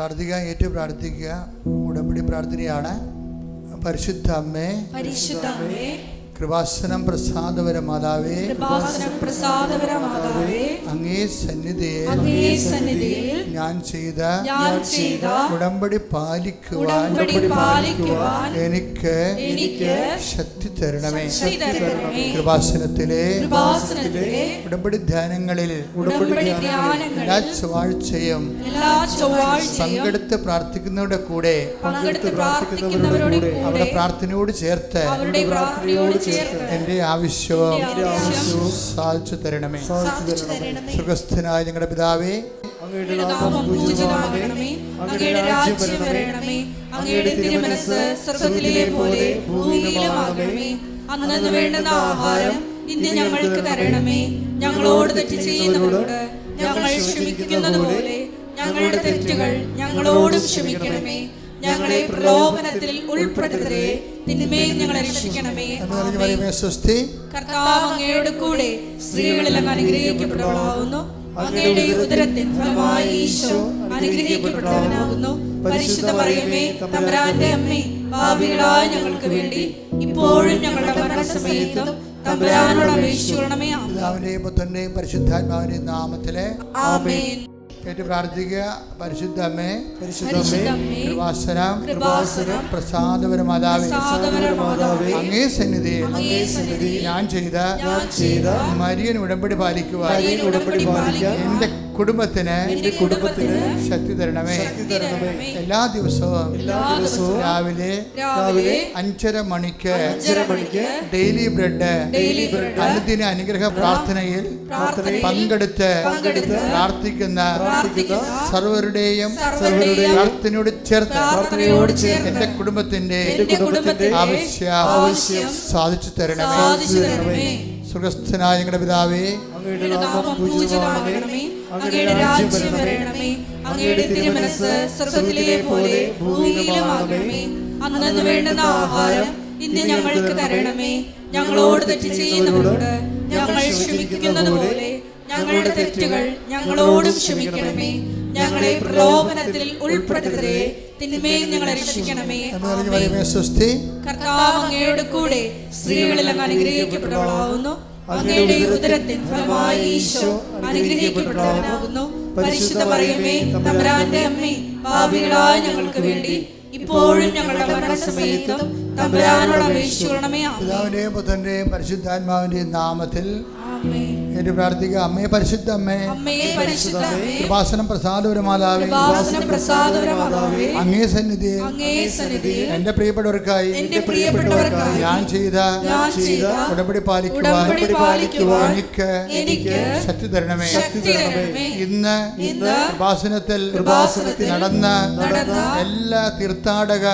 പ്രാർത്ഥിക്കുക, ഏറ്റു പ്രാർത്ഥിക്കുക. ഉടമ്പടി പ്രാർത്ഥനയാണ്. പരിശുദ്ധ അമ്മേ, കൃപാസനം പ്രസാദപര മാതാവേ, അങ്ങേ സന്നിധിയിൽ ഞാൻ ചെയ്ത ഉടമ്പടി പാലിക്കുവാൻ എനിക്ക് ശക്തി തരണമേ. കൃപാസനത്തിലെ ഉടമ്പടി ധ്യാനങ്ങളിൽ എല്ലാ ചൊവ്വാഴ്ചയും പങ്കെടുത്ത് പ്രാർത്ഥിക്കുന്നവരുടെ കൂടെ അവരുടെ പ്രാർത്ഥനയോട് ചേർത്ത് എന്റെ ആവശ്യവും സാധിച്ചു തരണമേ. സുഖസ്ഥനായ ഞങ്ങളുടെ പിതാവേ, അങ്ങയുടെ നാമം പൂജിതമാകണമേ. അങ്ങയുടെ രാജ്യം വരണമേ. അങ്ങയുടെ തിരുമനസ്സ് സ്വർഗ്ഗത്തിലെ പോലെ ഭൂമിയിലുമാകണമേ. അന്നന്ന് വേണ്ടുന്ന ആഹാരം ഇന്ന് ഞങ്ങൾക്ക് തരണമേ. ഞങ്ങളോട് തെറ്റ് ചെയ്യുന്നവരോട് ഞങ്ങൾ ക്ഷമിക്കുന്നത് പോലെ ഞങ്ങളുടെ തെറ്റുകൾ ഞങ്ങളോടും ക്ഷമിക്കണമേ. ഞങ്ങളെ പ്രലോഭനത്തിൽ ഉൾപ്പെടുത്തരുതേ, തിന്മയിൽ ഞങ്ങളെ രക്ഷിക്കണമേ. കർത്താവ് അങ്ങയുടെ കൂടെ സ്ത്രീകളിൽ അങ്ങ് അനുഗ്രഹിക്കപ്പെട്ടവളാകുന്നു. അങ്ങയുടെ ഉദരത്തിൻ ഫലമായി ഈശോ അനുഗ്രഹിക്കപ്പെട്ടവനാകുന്നു. പരിശുദ്ധ മറിയമേ, തമ്പുരാന്റെ അമ്മേ, പാപികളായ ഞങ്ങൾക്ക് വേണ്ടി ഇപ്പോഴും ഞങ്ങളുടെ മരണസമയത്തും തമ്പുരാനോട് അപേക്ഷിക്കണമേ. പിതാവിന്റെയും പുത്രന്റെയും പരിശുദ്ധാത്മാവിന്റെയും നാമത്തിലെ ആമേൻ. ഏറ്റു പ്രാർത്ഥിക്കുക. പരിശുദ്ധ അമ്മേ, കൃപാസനം പ്രസാദപര മാതാവേ, അങ്ങേ സന്നിധിയിൽ ഞാൻ ചെയ്ത മരിയൻ ഉടമ്പടി പാലിക്കുവാൻ എന്റെ കുടുംബത്തിന് ശക്തി തരണമേ. എല്ലാ ദിവസവും രാവിലെ 5:30 മണിക്ക് ഡെയിലി ബ്രെഡ് അനുദിന അനുഗ്രഹ പ്രാർത്ഥനയിൽ പങ്കെടുത്ത് പ്രാർത്ഥിക്കുന്ന സർവരുടെയും പ്രാർത്ഥനയോട് ചേർത്ത് എന്റെ കുടുംബത്തിന്റെ ആവശ്യം സാധിച്ചു തരണമേ. സുഖസ്ഥനായ ഞങ്ങളുടെ പിതാവേ, അങ്ങയുടെ നാമം പൂജിതമാകണമേ. അങ്ങയുടെ രാജ്യം വരണമേ. അങ്ങയുടെ തിരുമനസ്സ് സ്വർഗ്ഗത്തിലെ പോലെ ഭൂമിയിലുമാകണമേ. അന്നന്ന് വേണ്ടുന്ന ആഹാരം ഇന്ന് ഞങ്ങൾക്ക് തരണമേ. ഞങ്ങളോട് തെറ്റ് ചെയ്യുന്നവരോട് ഞങ്ങൾ ക്ഷമിക്കുന്നത് പോലെ ഞങ്ങളുടെ തെറ്റുകൾ ഞങ്ങളോടും ക്ഷമിക്കണമേ. ഞങ്ങളെ പ്രലോഭനത്തിൽ ഉൾപ്പെടുത്തരുതേ, തിന്മയിൽ ഞങ്ങളെ രക്ഷിക്കണമേ. കർത്താവ് അങ്ങയുടെ കൂടെ സ്ത്രീകളിൽ അങ്ങ് അനുഗ്രഹിക്കപ്പെട്ടവളാകുന്നു. അങ്ങയുടെ ഉദരത്തിൻ ഫലമായി ഈശോ അനുഗ്രഹിക്കപ്പെട്ടവനാകുന്നു. പരിശുദ്ധ മറിയമേ, തമ്പുരാന്റെ അമ്മേ, പാപികളായ ഞങ്ങൾക്ക് വേണ്ടി ഇപ്പോഴും ഞങ്ങളുടെ മരണസമയത്തും തമ്പുരാനോട് അപേക്ഷിക്കണമേ. പിതാവിന്റെയും പുത്രന്റെയും പരിശുദ്ധാത്മാവിന്റെയും നാമത്തിൽ ഏറ്റു പ്രാർത്ഥിക്കുക. അമ്മേ, പരിശുദ്ധ അമ്മേ, കൃപാസനം പ്രസാദപര മാതാവേ, അങ്ങേ സന്നിധിയിൽ എന്റെ പ്രിയപ്പെട്ടവർക്കായി ഞാൻ ചെയ്ത ഉടമ്പടി പാലിക്കുവാൻ എനിക്ക് ശക്തി തരണമേ. ഇന്ന് കൃപാസനത്തിൽ നടന്ന എല്ലാ തീർത്ഥാടക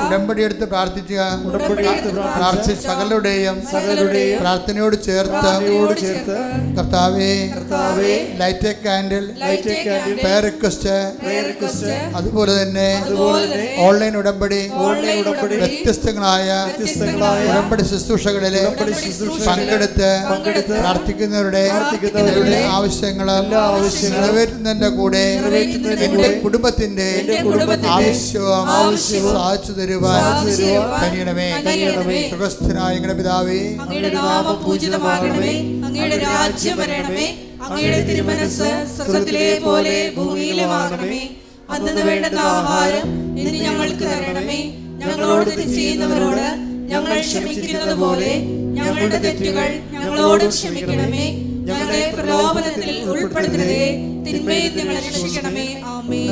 ഉടമ്പടി എടുത്ത് പ്രാർത്ഥിച്ച സകലരുടെയും പ്രാർത്ഥനയോട് ചേർത്ത് കർത്താവേ, light a candle prayer request, അതുപോലെ തന്നെ ഓൺലൈൻ ഉടമ്പടി വ്യത്യസ്തങ്ങളായ ഉടമ്പടി ശുശ്രൂഷകളിലെ പങ്കെടുത്ത് പ്രാർത്ഥിക്കുന്നവരുടെ ആവശ്യങ്ങൾ നിറവേറ്റുന്നതിന്റെ കൂടെ എന്റെ കുടുംബത്തിന്റെ ആവശ്യവും സാധിച്ചു തരുവാൻ കഴിയണമേ. സുഖസ്ഥനായ ഞങ്ങളുടെ പിതാവേ, അങ്ങയുടെ നാമം പൂജിതമാകണമേ. അങ്ങയുടെ രാജ്യം വരണമേ. അങ്ങയുടെ തിരുമനസ്സ് സ്വർഗ്ഗത്തിലെ പോലെ ഭൂമിയിലുമാകണമേ. അന്നന്ന് വേണ്ടുന്ന ആഹാരം ഇന്ന് ഞങ്ങൾക്ക് തരണമേ. ഞങ്ങളോട് തെറ്റ് ചെയ്യുന്നവരോട് ഞങ്ങൾ ക്ഷമിക്കുന്നത് പോലെ ഞങ്ങളുടെ തെറ്റുകൾ ഞങ്ങളോടും ക്ഷമിക്കണമേ. ഞങ്ങളെ പ്രലോഭനത്തിൽ ഉൾപ്പെടുത്തരുതേ, തിന്മയിൽ ഞങ്ങളെ രക്ഷിക്കണമേ. ആമേൻ.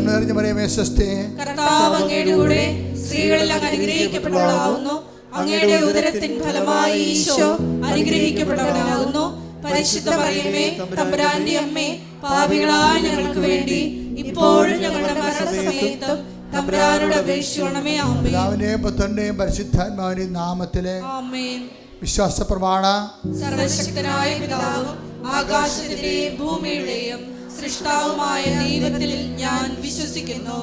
കർത്താവ് അങ്ങയുടെ കൂടെ സ്ത്രീകളിൽ അങ്ങ് അനുഗ്രഹിക്കപ്പെട്ടവളാകുന്നു. അങ്ങയുടെ ഉദരത്തിൻ ഫലമായി ഈശോ അനുഗ്രഹിക്കപ്പെട്ടവനാകുന്നു. പരിശുദ്ധ മറിയമേ, തമ്പുരാന്റെ അമ്മേ, പാപികളായ ഞങ്ങൾക്ക് വേണ്ടി ഇപ്പോഴും ഞങ്ങളുടെ മരണസമയത്തും തമ്പുരാനോട് അപേക്ഷിക്കണമേ. ആമേൻ. പിതാവിന്റെയും പുത്രന്റെയും പരിശുദ്ധാത്മാവിന്റെയും നാമത്തിലെ ആമേൻ. വിശ്വാസ പ്രമാണ. സർവശക്തനായ പിതാവും ആകാശത്തിന്റെയും ഭൂമിയുടെയും സൃഷ്ടാവുമായ ദൈവത്തിൽ ഞാൻ വിശ്വസിക്കുന്നു.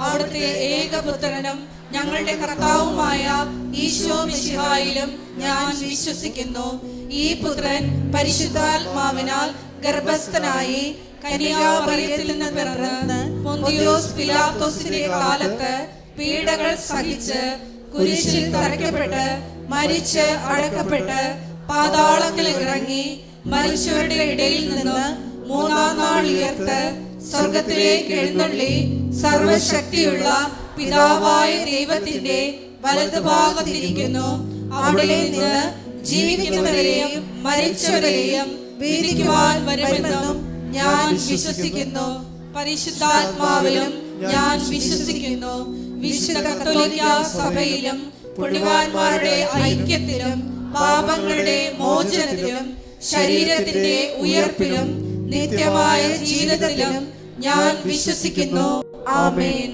അവിടുത്തെ ഏകപുത്രനും ഞങ്ങളുടെ കർത്താവുമായ ഈശോ മിശിഹായിലും ഞാൻ വിശ്വസിക്കുന്നു. ഈ പുത്രൻ പരിശുദ്ധാത്മാവിനാൽ ഗർഭസ്ഥനായി കന്യാമറിയത്തിൽ നിന്ന് പിറന്ന് പൊന്തിയോസ് പിലാത്തോസിന്റെ കാലത്ത് പീഡകൾ സഹിച്ച് കുരിശിൽ തറയ്ക്കപ്പെട്ട് മരിച്ച് അടക്കപ്പെട്ട് പാതാളങ്ങളിൽ ഇറങ്ങി മരിച്ചവരുടെ ഇടയിൽ നിന്ന് മൂന്നാം നാൾ ഉയർത്ത് സ്വർഗത്തിലേക്ക് എഴുന്നള്ളി സർവശക്തിയുള്ള പിതാവായ ദൈവത്തിന്റെ വലതുഭാഗത്തിരിക്കുന്നു. അവിടെ നിന്ന് ജീവിക്കുന്നവരെയും മരിച്ചവരെയും വിധിക്കുവാൻ വരുമെന്നും ഞാൻ വിശ്വസിക്കുന്നു. പരിശുദ്ധാത്മാവിലും ഞാൻ വിശ്വസിക്കുന്നു. വിശുദ്ധ കത്തോലിക്ക സഭയിലും പുണ്യവാന്മാരുടെ ഐക്യത്തിലും പാപങ്ങളുടെ മോചനത്തിലും ശരീരത്തിന്റെ ഉയർപ്പിലും നിത്യമായ ജീവിതത്തിലും ഞാൻ വിശ്വസിക്കുന്നു. ആമേൻ.